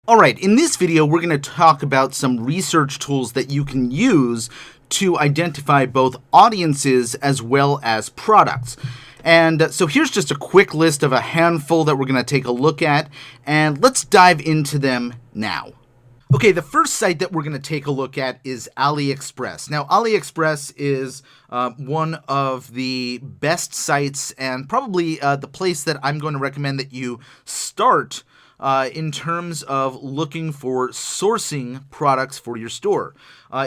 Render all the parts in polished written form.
All right, in this video, we're going to talk about some research tools that you can use to identify both audiences as well as products. And so here's just a quick list of a handful that we're going to take a look at, and let's dive into them now. Okay, the first site that we're going to take a look at is AliExpress. Now, AliExpress is one of the best sites and probably the place that I'm going to recommend that you start in terms of looking for sourcing products for your store.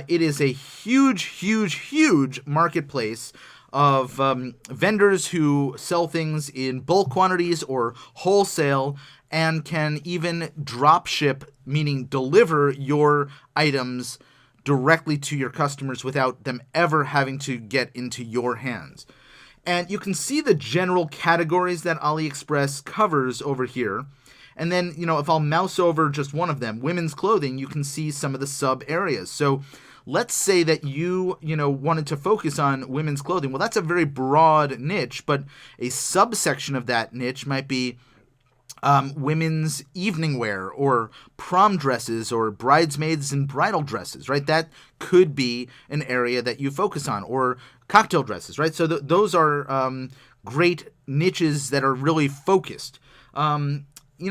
It is a huge marketplace of vendors who sell things in bulk quantities or wholesale and can even drop ship, meaning deliver your items directly to your customers without them ever having to get into your hands. And you can see the general categories that AliExpress covers over here. And then, if I'll mouse over just one of them, women's clothing, you can see some of the sub areas. So let's say that you wanted to focus on women's clothing. Well, that's a very broad niche, but a subsection of that niche might be women's evening wear or prom dresses or bridesmaids and bridal dresses, right? That could be an area that you focus on, or cocktail dresses, right? So those are great niches that are really focused.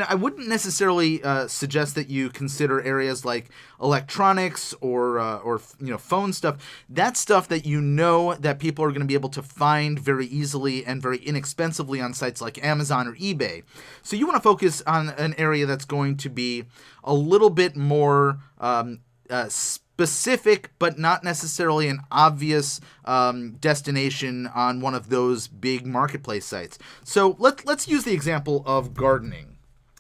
I wouldn't necessarily suggest that you consider areas like electronics or phone stuff. That's stuff that that people are going to be able to find very easily and very inexpensively on sites like Amazon or eBay. So you want to focus on an area that's going to be a little bit more specific, but not necessarily an obvious destination on one of those big marketplace sites. So let's use the example of gardening.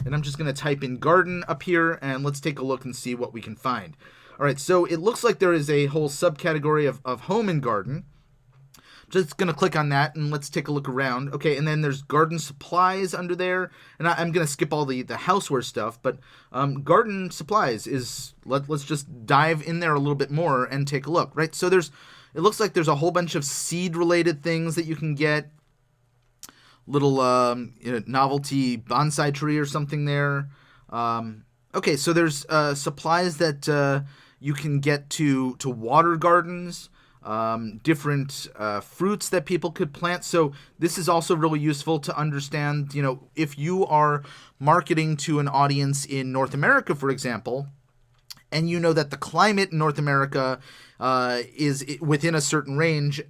And I'm just going to type in garden up here, and let's take a look and see what we can find. All right, so it looks like there is a whole subcategory of home and garden. Just going to click on that, and let's take a look around. Okay, and then there's garden supplies under there. And I'm going to skip all the houseware stuff, but garden supplies is, let's just dive in there a little bit more and take a look, right? So it looks like there's a whole bunch of seed-related things that you can get. Little novelty bonsai tree or something there. Okay, so there's supplies that you can get to water gardens, different fruits that people could plant. So this is also really useful to understand, if you are marketing to an audience in North America, for example, and you know that the climate in North America is within a certain range,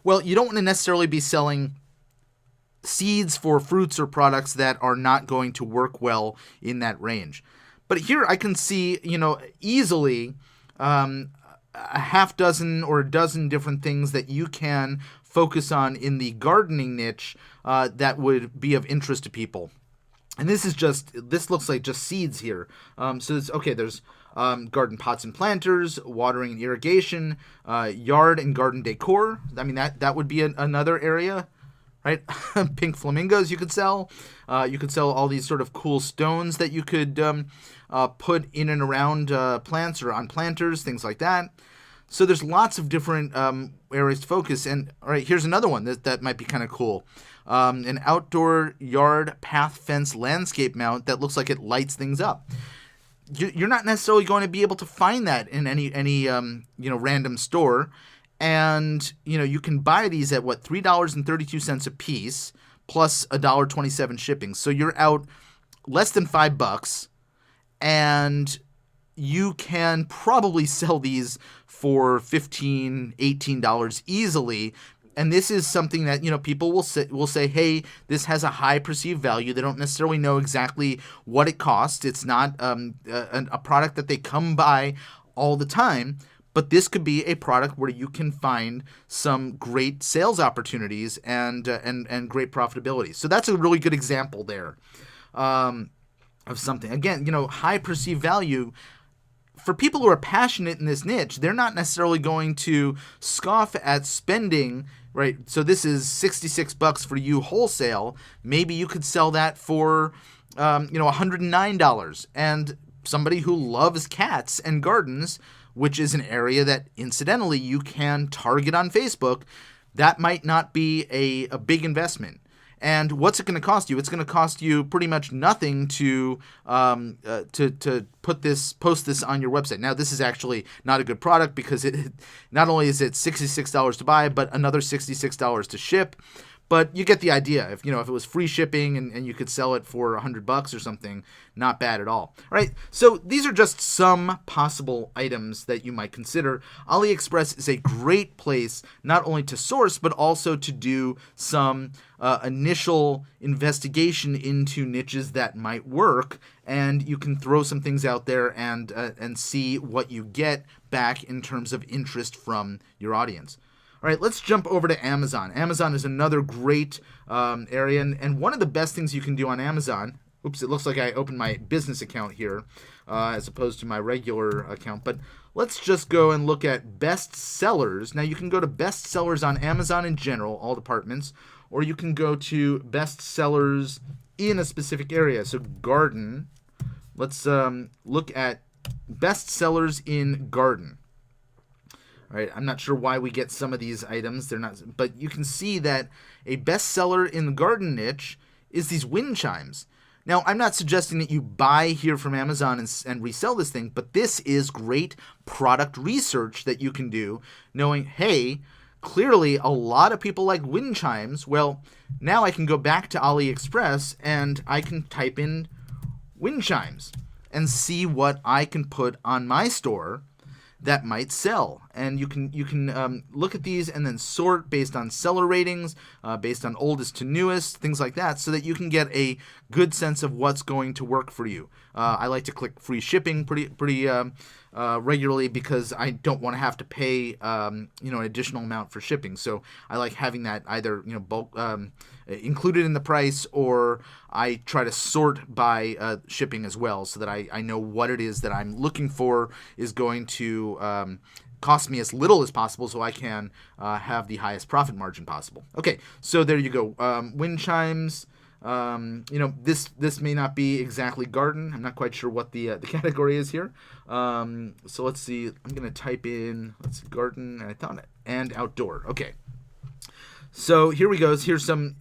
well, you don't want to necessarily be selling seeds for fruits or products that are not going to work well in that range. But here I can see, easily a half dozen or a dozen different things that you can focus on in the gardening niche that would be of interest to people. And this looks like just seeds here. So there's garden pots and planters, watering and irrigation, yard and garden decor. I mean, that would be another area. Right? Pink flamingos you could sell. You could sell all these sort of cool stones that you could put in and around plants or on planters, things like that. So there's lots of different areas to focus. And all right, here's another one that might be kind of cool. An outdoor yard path fence landscape mount that looks like it lights things up. You're not necessarily going to be able to find that in any random store. And, you can buy these at $3.32 a piece plus $1.27 shipping. So you're out less than $5, and you can probably sell these for $15, $18 easily. And this is something that, people will say, hey, this has a high perceived value. They don't necessarily know exactly what it costs. It's not a product that they come by all the time. But this could be a product where you can find some great sales opportunities and great profitability. So that's a really good example there of something. Again, high perceived value. For people who are passionate in this niche, they're not necessarily going to scoff at spending, right? So this is $66 for you wholesale. Maybe you could sell that for $109. And somebody who loves cats and gardens, which is an area that, incidentally, you can target on Facebook, that might not be a big investment. And what's it going to cost you? It's going to cost you pretty much nothing to post this on your website. Now, this is actually not a good product because it not only is it $66 to buy, but another $66 to ship. But you get the idea. If it was free shipping and you could sell it for $100 or something, not bad at all. All right. So these are just some possible items that you might consider. AliExpress is a great place not only to source, but also to do some initial investigation into niches that might work. And you can throw some things out there and see what you get back in terms of interest from your audience. All right, let's jump over to Amazon. Amazon is another great area, and one of the best things you can do on Amazon. Oops, it looks like I opened my business account here as opposed to my regular account. But let's just go and look at best sellers. Now, you can go to best sellers on Amazon in general, all departments, or you can go to best sellers in a specific area. So garden, let's look at best sellers in garden. All right, I'm not sure why we get some of these items. They're not, but you can see that a bestseller in the garden niche is these wind chimes. Now, I'm not suggesting that you buy here from Amazon and resell this thing, but this is great product research that you can do, knowing, hey, clearly a lot of people like wind chimes. Well, now I can go back to AliExpress and I can type in wind chimes and see what I can put on my store that might sell. And you can look at these and then sort based on seller ratings, based on oldest to newest, things like that, so that you can get a good sense of what's going to work for you. I like to click free shipping pretty regularly because I don't want to have to pay an additional amount for shipping. So I like having that either bulk included in the price, or I try to sort by shipping as well, so that I know what it is that I'm looking for is going to cost me as little as possible, so I can have the highest profit margin possible. Okay, so there you go. Wind chimes. This may not be exactly garden. I'm not quite sure what the category is here. So let's see. I'm gonna type in garden. And outdoor. Okay. So here we go. Here's some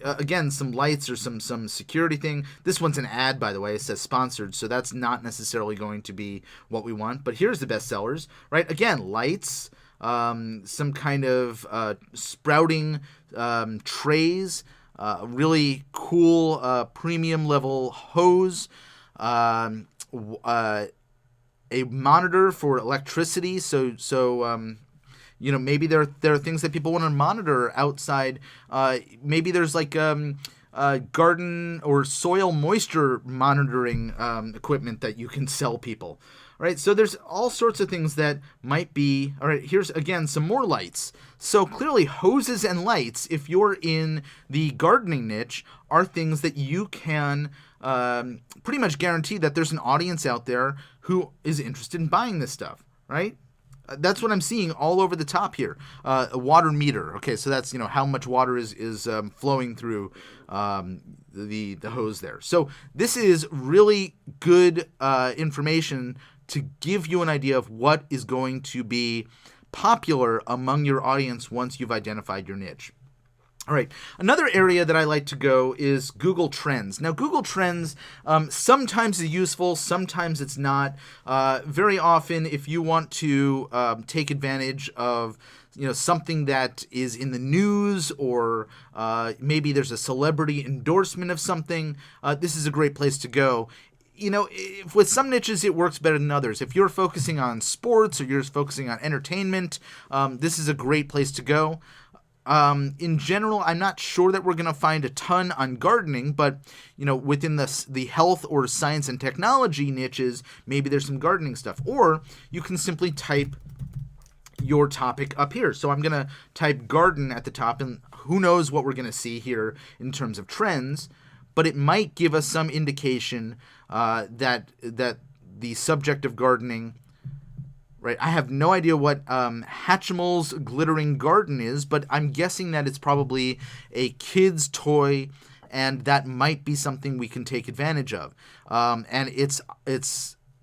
some lights or some security thing. This one's an ad, by the way. It says sponsored, so that's not necessarily going to be what we want. But here's the best sellers, right? Again, lights, some kind of sprouting trays, really cool premium level hose, a monitor for electricity. So maybe there are things that people want to monitor outside. Maybe there's like garden or soil moisture monitoring equipment that you can sell people. All right, so there's all sorts of things that might be. All right, here's again some more lights. So clearly hoses and lights, if you're in the gardening niche, are things that you can pretty much guarantee that there's an audience out there who is interested in buying this stuff, right? That's what I'm seeing all over the top here. A water meter. Okay, so that's how much water is flowing through the hose there. So this is really good information to give you an idea of what is going to be popular among your audience once you've identified your niche. All right, another area that I like to go is Google Trends. Now, Google Trends sometimes is useful, sometimes it's not. Very often, if you want to take advantage of something that is in the news, or maybe there's a celebrity endorsement of something, this is a great place to go. With some niches, it works better than others. If you're focusing on sports or you're focusing on entertainment, this is a great place to go. In general, I'm not sure that we're going to find a ton on gardening, but within the health or science and technology niches, maybe there's some gardening stuff. Or you can simply type your topic up here. So I'm going to type garden at the top, and who knows what we're going to see here in terms of trends, but it might give us some indication that the subject of gardening. Right, I have no idea what Hatchimals Glittering Garden is, but I'm guessing that it's probably a kid's toy, and that might be something we can take advantage of. And it's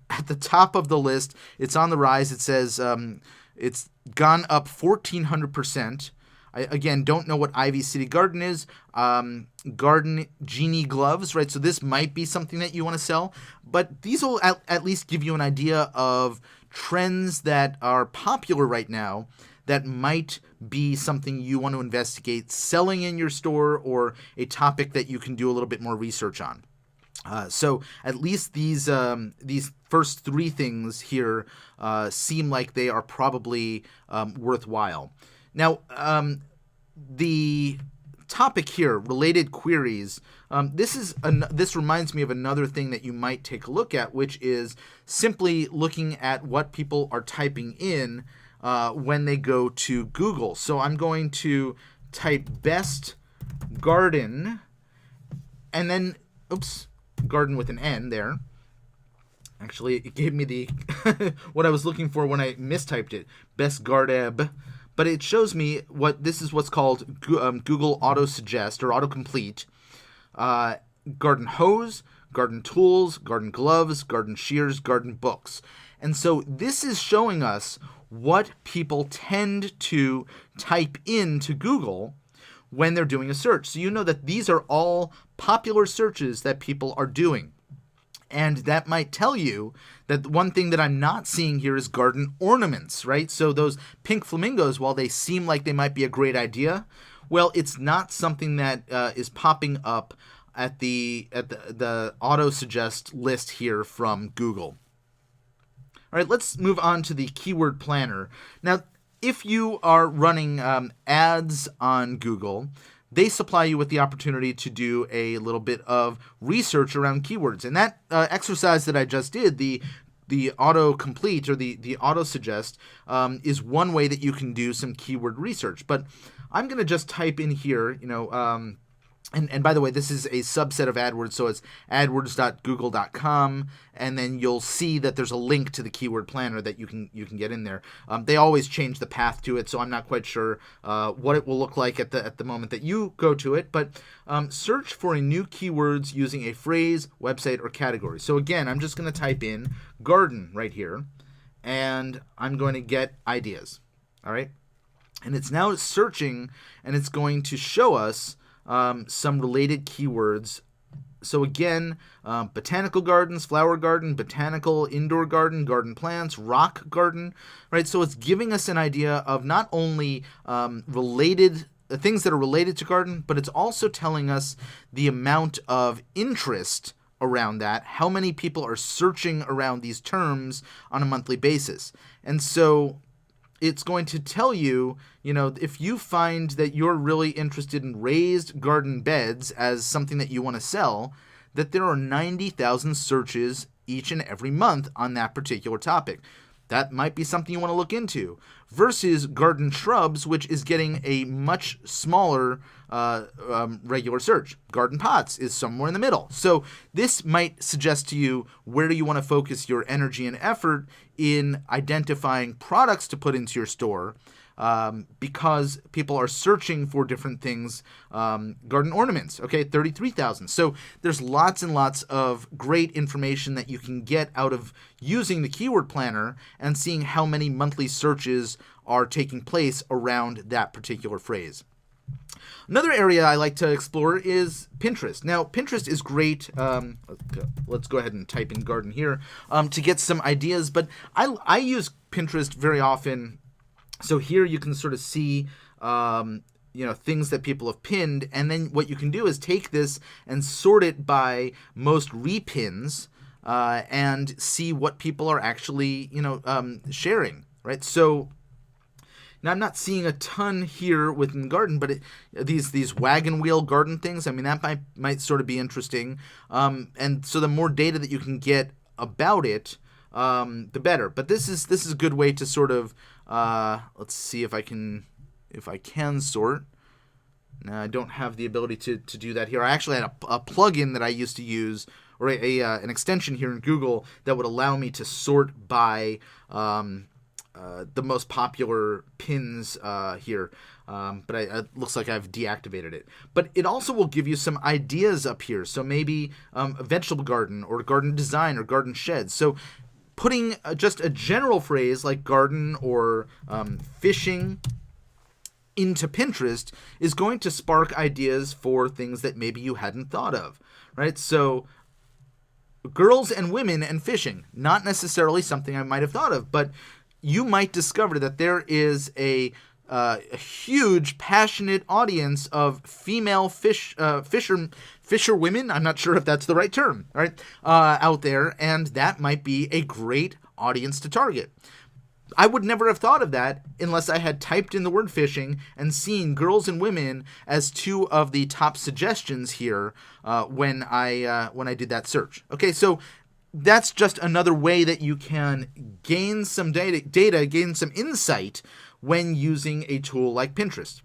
at the top of the list. It's on the rise. It says it's gone up 1,400%. I, again, don't know what Ivy City Garden is. Garden Genie gloves, right? So this might be something that you want to sell, but these will at least give you an idea of trends that are popular right now that might be something you want to investigate selling in your store, or a topic that you can do a little bit more research on. So at least these first three things here seem like they are probably worthwhile. Now, the topic here, related queries, this reminds me of another thing that you might take a look at, which is simply looking at what people are typing in when they go to Google. So I'm going to type best garden, and then, garden with an N there. Actually, it gave me the what I was looking for when I mistyped it, best gardeb. But it shows me this is what's called Google Auto Suggest or Autocomplete. Garden hose, garden tools, garden gloves, garden shears, garden books. And so this is showing us what people tend to type into Google when they're doing a search. So you know that these are all popular searches that people are doing. And that might tell you that one thing that I'm not seeing here is garden ornaments, right? So those pink flamingos, while they seem like they might be a great idea, well, it's not something that is popping up at the auto suggest list here from Google. All right, let's move on to the keyword planner. Now, if you are running ads on Google, they supply you with the opportunity to do a little bit of research around keywords. And that exercise that I just did, the autocomplete or the auto suggest, is one way that you can do some keyword research. But I'm going to just type in here, and by the way, this is a subset of AdWords, so it's adwords.google.com, and then you'll see that there's a link to the keyword planner that you can get in there. They always change the path to it, so I'm not quite sure what it will look like at the moment that you go to it. But search for a new keywords using a phrase, website, or category. So again, I'm just going to type in garden right here, and I'm going to get ideas. All right, and it's now searching, and it's going to show us some related keywords. So again, botanical gardens, flower garden, botanical indoor garden, garden plants, rock garden, right? So it's giving us an idea of not only related things that are related to garden, but it's also telling us the amount of interest around that, how many people are searching around these terms on a monthly basis. And so it's going to tell you, if you find that you're really interested in raised garden beds as something that you want to sell, that there are 90,000 searches each and every month on that particular topic. That might be something you want to look into, versus garden shrubs, which is getting a much smaller regular search. Garden pots is somewhere in the middle. So this might suggest to you, where do you want to focus your energy and effort in identifying products to put into your store, because people are searching for different things. Garden ornaments, 33,000. So there's lots and lots of great information that you can get out of using the keyword planner and seeing how many monthly searches are taking place around that particular phrase. Another area I like to explore is Pinterest. Now, Pinterest is great. Let's go ahead and type in garden here to get some ideas, but I use Pinterest very often. So here you can sort of see things that people have pinned, and then what you can do is take this and sort it by most repins and see what people are actually sharing, right? So now I'm not seeing a ton here within garden, but these wagon wheel garden things, that might sort of be interesting. And so the more data that you can get about it, the better. But this is a good way to sort of let's see if I can sort. Now, I don't have the ability to do that here. I actually had a plugin that I used to use, or an extension here in Google that would allow me to sort by the most popular pins here, but it looks like I've deactivated it. But it also will give you some ideas up here. So maybe a vegetable garden, or garden design, or garden sheds. So putting just a general phrase like garden or fishing into Pinterest is going to spark ideas for things that maybe you hadn't thought of, right? So girls and women and fishing, not necessarily something I might have thought of, but you might discover that there is a huge, passionate audience of female fisher women. I'm not sure if that's the right term, right? Out there, and that might be a great audience to target. I would never have thought of that unless I had typed in the word fishing and seen girls and women as two of the top suggestions here when I did that search. Okay, so that's just another way that you can gain some data, gain some insight when using a tool like Pinterest.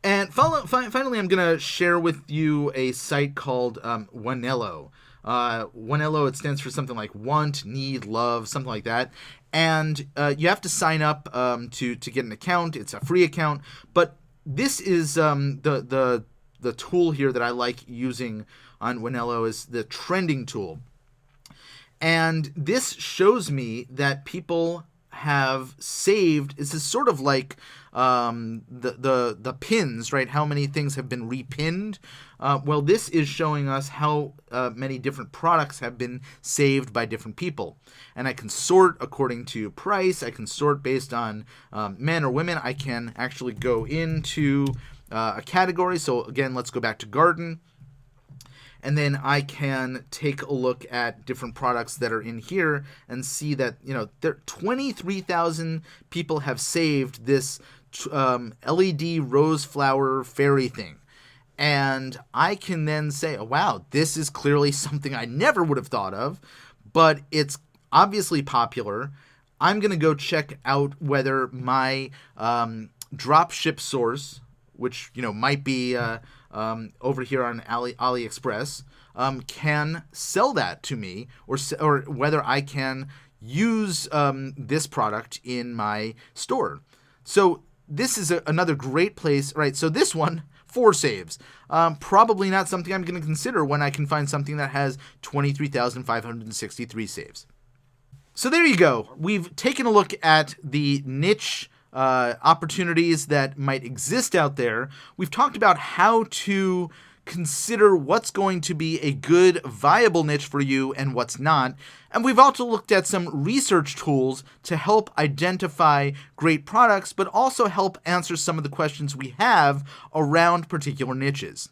And finally, I'm going to share with you a site called Wanelo. Wanelo, it stands for something like want, need, love, something like that. And you have to sign up to get an account. It's a free account. But this is the tool here that I like using on Wanelo is the trending tool. And this shows me that people have saved. This is sort of like the pins, right? How many things have been repinned? Well, this is showing us how many different products have been saved by different people. And I can sort according to price. I can sort based on men or women. I can actually go into a category. So again, let's go back to garden. And then I can take a look at different products that are in here and see that, 23,000 people have saved this LED rose flower fairy thing. And I can then say, oh, wow, this is clearly something I never would have thought of, but it's obviously popular. I'm going to go check out whether my drop ship source, which, might be over here on AliExpress, can sell that to me, or whether I can use this product in my store. So this is another great place, right? So this one, 4 saves. Probably not something I'm going to consider when I can find something that has 23,563 saves. So there you go. We've taken a look at the niche opportunities that might exist out there. We've talked about how to consider what's going to be a good, viable niche for you and what's not. And we've also looked at some research tools to help identify great products, but also help answer some of the questions we have around particular niches.